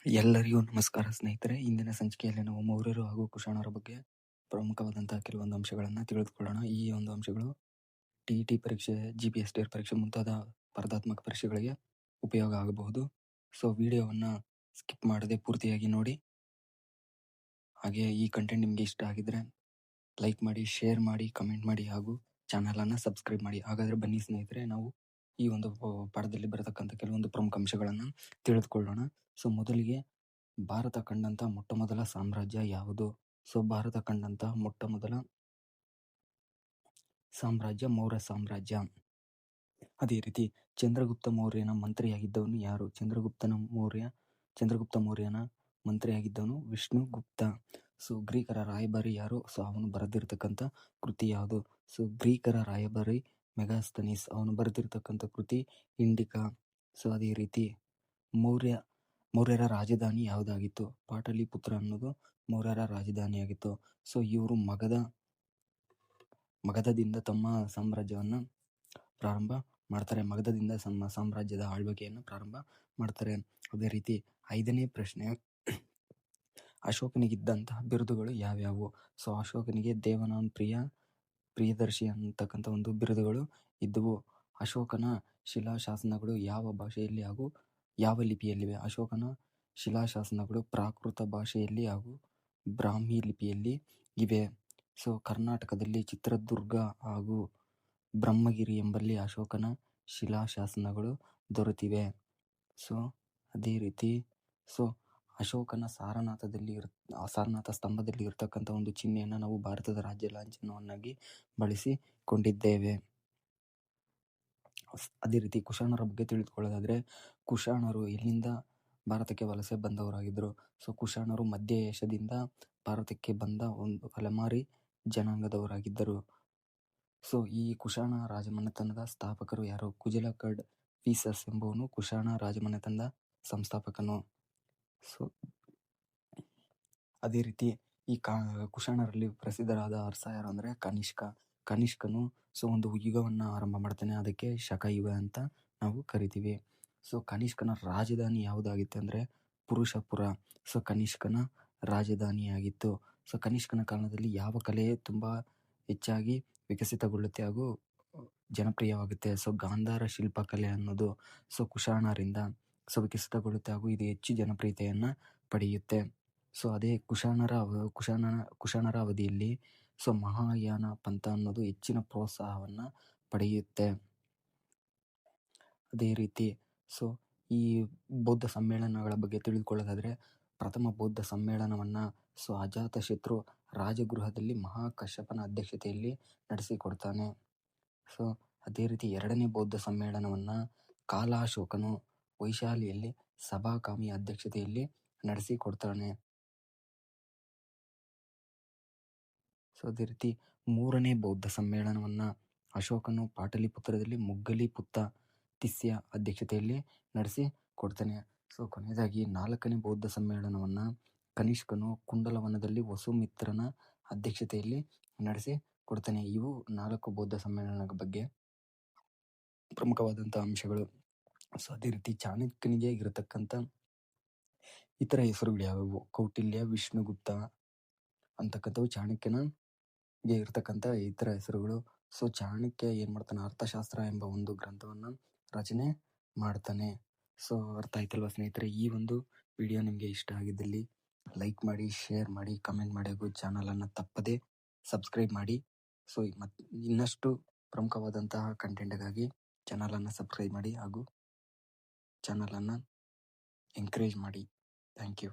ಎಲ್ಲರಿಗೂ ನಮಸ್ಕಾರ ಸ್ನೇಹಿತರೆ. ಇಂದಿನ ಸಂಚಿಕೆಯಲ್ಲಿ ನಾವು ಮೌರ್ಯರು ಹಾಗೂ ಕುಶಾಣರ ಬಗ್ಗೆ ಪ್ರಮುಖವಾದಂತಹ ಕೆಲವೊಂದು ಅಂಶಗಳನ್ನು ತಿಳಿದುಕೊಳ್ಳೋಣ. ಈ ಒಂದು ಅಂಶಗಳು ಟಿ ಪರೀಕ್ಷೆ, GPSTR ಪರೀಕ್ಷೆ ಮುಂತಾದ ಸ್ಪರ್ಧಾತ್ಮಕ ಪರೀಕ್ಷೆಗಳಿಗೆ ಉಪಯೋಗ ಆಗಬಹುದು. ಸೊ ವಿಡಿಯೋವನ್ನು ಸ್ಕಿಪ್ ಮಾಡದೆ ಪೂರ್ತಿಯಾಗಿ ನೋಡಿ. ಹಾಗೆ ಈ ಕಂಟೆಂಟ್ ನಿಮಗೆ ಇಷ್ಟ ಆಗಿದ್ರೆ ಲೈಕ್ ಮಾಡಿ, ಶೇರ್ ಮಾಡಿ, ಕಮೆಂಟ್ ಮಾಡಿ ಹಾಗೂ ಚಾನಲನ್ನು ಸಬ್ಸ್ಕ್ರೈಬ್ ಮಾಡಿ. ಹಾಗಾದರೆ ಬನ್ನಿ ಸ್ನೇಹಿತರೆ, ನಾವು ಈ ಒಂದು ಪಾಠದಲ್ಲಿ ಬರತಕ್ಕಂಥ ಕೆಲವೊಂದು ಪ್ರಮುಖ ಅಂಶಗಳನ್ನು ತಿಳಿದುಕೊಳ್ಳೋಣ. ಸೊ ಮೊದಲಿಗೆ ಭಾರತ ಕಂಡಂತ ಮೊಟ್ಟ ಮೊದಲ ಸಾಮ್ರಾಜ್ಯ ಯಾವುದು? ಸೊ ಭಾರತ ಕಂಡಂತ ಮೊಟ್ಟ ಮೊದಲ ಸಾಮ್ರಾಜ್ಯ ಮೌರ್ಯ ಸಾಮ್ರಾಜ್ಯ. ಅದೇ ರೀತಿ ಚಂದ್ರಗುಪ್ತ ಮೌರ್ಯನ ಮಂತ್ರಿಯಾಗಿದ್ದವನು ಯಾರು? ಚಂದ್ರಗುಪ್ತ ಮೌರ್ಯನ ಮಂತ್ರಿಯಾಗಿದ್ದವನು ವಿಷ್ಣುಗುಪ್ತ. ಸೊ ಗ್ರೀಕರ ರಾಯಭಾರಿ ಯಾರು? ಸೊ ಅವನು ಬರೆದಿರ್ತಕ್ಕಂಥ ಕೃತಿ ಯಾವುದು? ಸೊ ಗ್ರೀಕರ ರಾಯಭಾರಿ ಮೆಗಾಸ್ತನೀಸ್. ಅವನು ಬರೆದಿರ್ತಕ್ಕಂಥ ಕೃತಿ ಇಂಡಿಕಾ. ಸೊ ಅದೇ ರೀತಿ ಮೌರ್ಯರ ರಾಜಧಾನಿ ಯಾವುದಾಗಿತ್ತು? ಪಾಟಲಿಪುತ್ರ ಅನ್ನೋದು ಮೌರ್ಯರ ರಾಜಧಾನಿಯಾಗಿತ್ತು. ಸೊ ಇವರು ಮಗಧದಿಂದ ತಮ್ಮ ಸಾಮ್ರಾಜ್ಯವನ್ನು ಪ್ರಾರಂಭ ಮಾಡ್ತಾರೆ. ಮಗಧದಿಂದ ಸಾಮ್ರಾಜ್ಯದ ಆಳ್ವಿಕೆಯನ್ನು ಪ್ರಾರಂಭ ಮಾಡ್ತಾರೆ. ಅದೇ ರೀತಿ 5ನೇ ಪ್ರಶ್ನೆ, ಅಶೋಕನಿಗಿದ್ದಂತಹ ಬಿರುದುಗಳು ಯಾವ್ಯಾವು? ಸೊ ಅಶೋಕನಿಗೆ ದೇವನಾನ್ ಪ್ರಿಯದರ್ಶಿ ಅಂತಕ್ಕಂಥ ಒಂದು ಬಿರುದುಗಳು ಇದ್ದವು. ಅಶೋಕನ ಶಿಲಾಶಾಸನಗಳು ಯಾವ ಭಾಷೆಯಲ್ಲಿ ಹಾಗೂ ಯಾವ ಲಿಪಿಯಲ್ಲಿವೆ? ಅಶೋಕನ ಶಿಲಾಶಾಸನಗಳು ಪ್ರಾಕೃತ ಭಾಷೆಯಲ್ಲಿ ಹಾಗೂ ಬ್ರಾಹ್ಮಿ ಲಿಪಿಯಲ್ಲಿ ಇವೆ. ಸೊ ಕರ್ನಾಟಕದಲ್ಲಿ ಚಿತ್ರದುರ್ಗ ಹಾಗೂ ಬ್ರಹ್ಮಗಿರಿ ಎಂಬಲ್ಲಿ ಅಶೋಕನ ಶಿಲಾಶಾಸನಗಳು ದೊರೆತಿವೆ. ಸೊ ಅದೇ ರೀತಿ ಅಶೋಕನ ಸಾರನಾಥ ಸ್ತಂಭದಲ್ಲಿ ಇರತಕ್ಕಂಥ ಒಂದು ಚಿಹ್ನೆಯನ್ನು ನಾವು ಭಾರತದ ರಾಜ್ಯ ಲಾಂಛನವನ್ನಾಗಿ ಬಳಸಿಕೊಂಡಿದ್ದೇವೆ. ಅದೇ ರೀತಿ ಕುಶಾಣರ ಬಗ್ಗೆ ತಿಳಿದುಕೊಳ್ಳೋದಾದ್ರೆ, ಕುಶಾಣರು ಎಲ್ಲಿಂದ ಭಾರತಕ್ಕೆ ವಲಸೆ ಬಂದವರಾಗಿದ್ದರು? ಸೊ ಕುಶಾಣರು ಮಧ್ಯ ಏಷ್ಯಾದಿಂದ ಭಾರತಕ್ಕೆ ಬಂದ ಒಂದು ಅಲೆಮಾರಿ ಜನಾಂಗದವರಾಗಿದ್ದರು. ಸೊ ಈ ಕುಶಾಣ ರಾಜಮನೆತನದ ಸ್ಥಾಪಕರು ಯಾರು? ಕುಜಲಕರ್ಡ್ ಫೀಸಸ್ ಎಂಬುವನು ಕುಶಾಣ ರಾಜಮನೆತನದ ಸಂಸ್ಥಾಪಕನು. ಸೊ ಅದೇ ರೀತಿ ಈ ಕುಶಾಣರಲ್ಲಿ ಪ್ರಸಿದ್ಧರಾದ ಅರಸ ಯಾರು ಅಂದರೆ ಕನಿಷ್ಕನು. ಸೊ ಒಂದು ಯುಗವನ್ನು ಆರಂಭ ಮಾಡ್ತಾನೆ, ಅದಕ್ಕೆ ಶಕಯುಗ ಅಂತ ನಾವು ಕರಿತೀವಿ. ಸೊ ಕನಿಷ್ಕನ ರಾಜಧಾನಿ ಯಾವುದಾಗಿತ್ತು ಅಂದರೆ ಪುರುಷಪುರ. ಸೊ ಕನಿಷ್ಕನ ರಾಜಧಾನಿಯಾಗಿತ್ತು. ಸೊ ಕನಿಷ್ಕನ ಕಾಲದಲ್ಲಿ ಯಾವ ಕಲೆ ತುಂಬ ಹೆಚ್ಚಾಗಿ ವಿಕಸಿತಗೊಳ್ಳುತ್ತೆ ಹಾಗೂ ಜನಪ್ರಿಯವಾಗುತ್ತೆ? ಸೊ ಗಾಂಧಾರ ಶಿಲ್ಪಕಲೆ ಅನ್ನೋದು ಕುಶಾಣರಿಂದ ವಿಕಸಿತಗೊಳ್ಳುತ್ತೆ ಹಾಗೂ ಇದು ಹೆಚ್ಚು ಜನಪ್ರಿಯತೆಯನ್ನು ಪಡೆಯುತ್ತೆ. ಸೊ ಅದೇ ಕುಶಾಣರ ಅವಧಿಯಲ್ಲಿ ಮಹಾಯಾನ ಪಂಥ ಅನ್ನೋದು ಹೆಚ್ಚಿನ ಪ್ರೋತ್ಸಾಹವನ್ನು ಪಡೆಯುತ್ತೆ. ಅದೇ ರೀತಿ ಈ ಬೌದ್ಧ ಸಮ್ಮೇಳನಗಳ ಬಗ್ಗೆ ತಿಳಿದುಕೊಳ್ಳೋದಾದ್ರೆ, ಪ್ರಥಮ ಬೌದ್ಧ ಸಮ್ಮೇಳನವನ್ನು ಅಜಾತಶತ್ರು ರಾಜಗೃಹದಲ್ಲಿ ಮಹಾಕಶ್ಯಪನ ಅಧ್ಯಕ್ಷತೆಯಲ್ಲಿ ನಡೆಸಿಕೊಡ್ತಾನೆ. ಸೊ ಅದೇ ರೀತಿ ಎರಡನೇ ಬೌದ್ಧ ಸಮ್ಮೇಳನವನ್ನು ಕಾಲಾಶೋಕನು ವೈಶಾಲಿಯಲ್ಲಿ ಸಭಾಕಾಮಿ ಅಧ್ಯಕ್ಷತೆಯಲ್ಲಿ ನಡೆಸಿಕೊಡ್ತಾನೆ. ಸೊ ಅದೇ ರೀತಿ ಮೂರನೇ ಬೌದ್ಧ ಸಮ್ಮೇಳನವನ್ನು ಅಶೋಕನು ಪಾಟಲಿಪುತ್ರದಲ್ಲಿ ಮೊಗ್ಗಲಿಪುತ್ತ ತಿಸ್ಯ ಅಧ್ಯಕ್ಷತೆಯಲ್ಲಿ ನಡೆಸಿಕೊಡ್ತಾನೆ. ಸೊ ಕೊನೆಯದಾಗಿ ನಾಲ್ಕನೇ ಬೌದ್ಧ ಸಮ್ಮೇಳನವನ್ನು ಕನಿಷ್ಕನು ಕುಂಡಲವನದಲ್ಲಿ ವಸುಮಿತ್ರನ ಅಧ್ಯಕ್ಷತೆಯಲ್ಲಿ ನಡೆಸಿಕೊಡ್ತಾನೆ. ಇವು 4 ಬೌದ್ಧ ಸಮ್ಮೇಳನಗಳ ಬಗ್ಗೆ ಪ್ರಮುಖವಾದಂಥ ಅಂಶಗಳು. ಸೊ ಅದೇ ರೀತಿ ಚಾಣಕ್ಯನಿಗೆ ಇರತಕ್ಕಂಥ ಇತರ ಹೆಸರುಗಳು ಯಾವುವು? ಕೌಟಿಲ್ಯ, ವಿಷ್ಣುಗುಪ್ತ ಅಂತಕ್ಕಂಥವು ಚಾಣಕ್ಯನಿಗೆ ಇರತಕ್ಕಂಥ ಇತರ ಹೆಸರುಗಳು. ಸೊ ಚಾಣಕ್ಯ ಏನು ಮಾಡ್ತಾನೆ? ಅರ್ಥಶಾಸ್ತ್ರ ಎಂಬ ಒಂದು ಗ್ರಂಥವನ್ನು ರಚನೆ ಮಾಡ್ತಾನೆ. ಸೊ ಅರ್ಥ ಆಯ್ತಲ್ವಾ ಸ್ನೇಹಿತರೆ? ಈ ಒಂದು ವಿಡಿಯೋ ನಿಮಗೆ ಇಷ್ಟ ಆಗಿದ್ದಲ್ಲಿ ಲೈಕ್ ಮಾಡಿ, ಶೇರ್ ಮಾಡಿ, ಕಮೆಂಟ್ ಮಾಡಿ ಹಾಗೂ ಚಾನಲನ್ನು ತಪ್ಪದೆ ಸಬ್ಸ್ಕ್ರೈಬ್ ಮಾಡಿ. ಸೊ ಇನ್ನಷ್ಟು ಪ್ರಮುಖವಾದಂತಹ ಕಂಟೆಂಟ್ಗಾಗಿ ಚಾನಲನ್ನು ಸಬ್ಸ್ಕ್ರೈಬ್ ಮಾಡಿ ಹಾಗೂ ಚಾನಲನ್ನು ಎಂಕರೇಜ್ ಮಾಡಿ. Thank you.